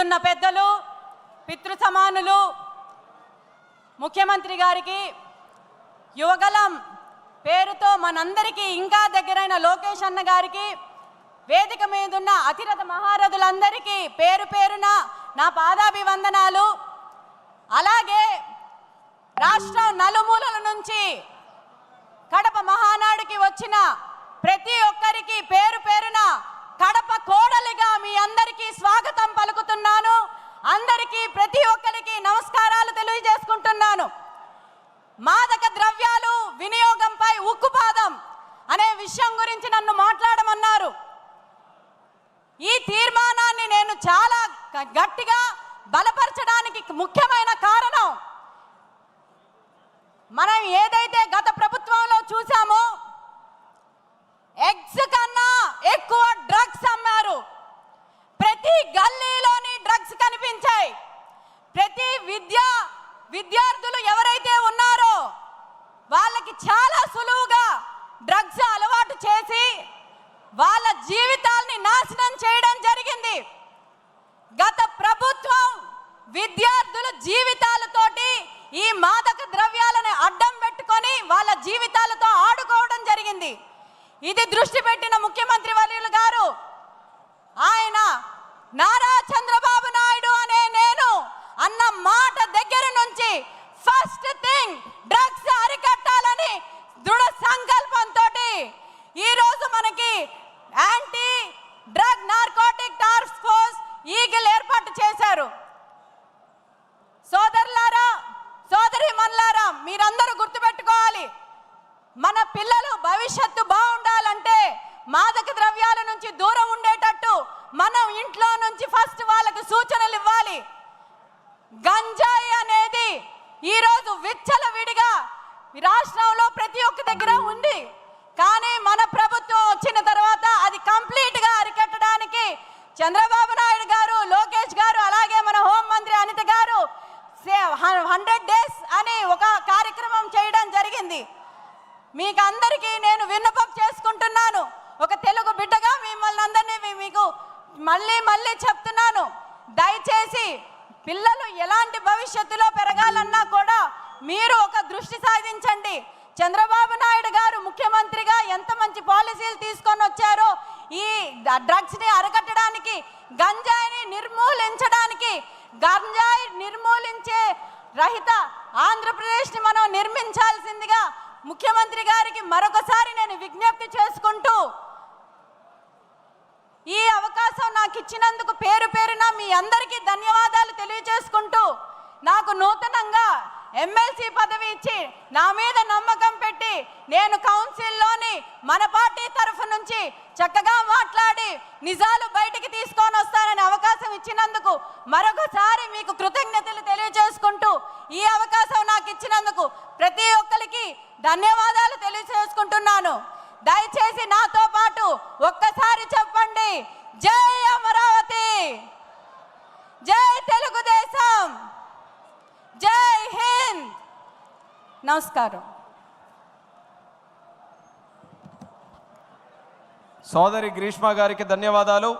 ఉన్న పెద్దలు పితృ సమానులు ముఖ్యమంత్రి గారికి యువగలం పేరుతో మనందరికీ ఇంకా దగ్గరైన లోకేష్ అన్న గారికి వేదిక మీద ఉన్న అతిరథ మహారథులందరికీ పేరు పేరున నా పాదాభివందనాలు. అలాగే రాష్ట్రం నలుమూలల నుంచి కడప మహానాడుకి వచ్చిన ప్రతి ఒక్కరికి పేరు పేరున కడప కోడలిగా మీ అందరికీ స్వాగతం పలుకుతున్నాను. అందరికీ ప్రతి ఒక్కరికి నమస్కారాలు తెలియజేసుకుంటున్నాను. మాదక ద్రవ్యాలు వినియోగంపై ఉక్కుపాదం అనే విషయం గురించి నన్ను మాట్లాడమన్నారు. ఈ తీర్మానాన్ని నేను చాలా గట్టిగా బలపరచడానికి ముఖ్యమైన కారణం, మనం ఏదైతే గత ప్రభుత్వంలో చూసామో ఎగ్స్ కన్నా ఎక్కువ డ్రగ్స్ అమ్మారు. ప్రతి గల్లీలోని డ్రగ్స్ కనిపించాయి. ప్రతి విద్యార్థులు ఎవరైతే ఉన్నారో వాళ్ళకి చాలా సులువుగా డ్రగ్స్ అలవాటు చేసి వాళ్ళ జీవితాల్ని నాశనం చేయడం జరిగింది. గత ప్రభుత్వం విద్యార్థుల జీవితాలతోటి ఈ మాదక ద్రవ్యాలను అడ్డం పెట్టుకొని వాళ్ళ జీవితాలతో ఆడుకోవడం జరిగింది. ఇది దృష్టి పెట్టిన ముఖ్యమంత్రి వర్యులు గారు ఆయన నారా చంద్రబాబు నాయుడు అనే నేను అన్న మాట దగ్గర నుంచి ఫస్ట్ థింగ్ డ్రగ్స్ అరికట్టాలని దృఢ సంకల్పంతో ఈరోజు మనకి anti drug narcotic task force eagle ఏర్పాటు చేశారు. సోదరులారా, సోదరీమణులారా, మీరందరూ గుర్తుపెట్టుకోవాలి, మన పిల్లలు భవిష్యత్తు బాగుండాలంటే మాదక ద్రవ్యాల నుంచి దూరం ఉండేటట్టు మనం ఇంట్లో నుంచి ఫస్ట్ వాళ్ళకి సూచనలు ఇవ్వాలి. గంజాయి అనేది ఈరోజు విచ్చలవిడిగా రాష్ట్రంలో ప్రతి ఒక్క దగ్గర ఉంది. కానీ మన ప్రభుత్వం వచ్చిన తర్వాత అది కంప్లీట్గా అరికట్టడానికి చంద్రబాబు నాయుడు గారు, లోకేష్ గారు, అలాగే మన హోంమంత్రి అనిత గారు 100 days అని ఒక కార్యక్రమం చేయడం జరిగింది. మీకు అందరికీ నేను విన్నపం చేసుకుంటున్నాను. ఒక తెలుగు బిడ్డగా మిమ్మల్ని అందరినీ మీకు మళ్ళీ చెప్తున్నాను, దయచేసి పిల్లలు ఎలాంటి భవిష్యత్తులో పెరగాలన్నా కూడా మీరు ఒక దృష్టి సాధించండి. చంద్రబాబు నాయుడు గారు ముఖ్యమంత్రిగా ఎంత మంచి పాలసీలు తీసుకొని వచ్చారో ఈ డ్రగ్స్ని అరికట్టడానికి, గంజాయిని నిర్మూలించడానికి, గంజాయి నిర్మూలించే రహిత ఆంధ్రప్రదేశ్ని మనం నిర్మించాల్సిందిగా ముఖ్యమంత్రి గారికి మరొకసారి నేను విజ్ఞప్తి చేసుకుంటూ, ఈ అవకాశం నాకు ఇచ్చినందుకు పేరు పేరున మీ అందరికీ ధన్యవాదాలు తెలియజేసుకుంటూ, నాకు నూతనంగా ఎమ్మెల్సీ పదవి ఇచ్చి నా మీద నమ్మకం పెట్టి నేను కౌన్సిల్లోని మన పార్టీ తరఫు నుంచి చక్కగా మాట్లాడి నిజాలు బయటికి తీసుకొని వస్తానని అవకాశం ఇచ్చినందుకు మరొకసారి మీకు కృతజ్ఞతలు తెలియజేసుకుంటూ, ఈ అవకాశం నాకు ఇచ్చినందుకు ప్రతి ఒక్కరికి ధన్యవాదాలు తెలియజేసుకుంటున్నాను. దయచేసి నాతో పాటు ఒక్కసారి చెప్పండి, జై అమరావతి, జై తెలుగుదేశం, జై హింద్. నమస్కారం. సోదరి గ్రీష్మ గారికి ధన్యవాదాలు.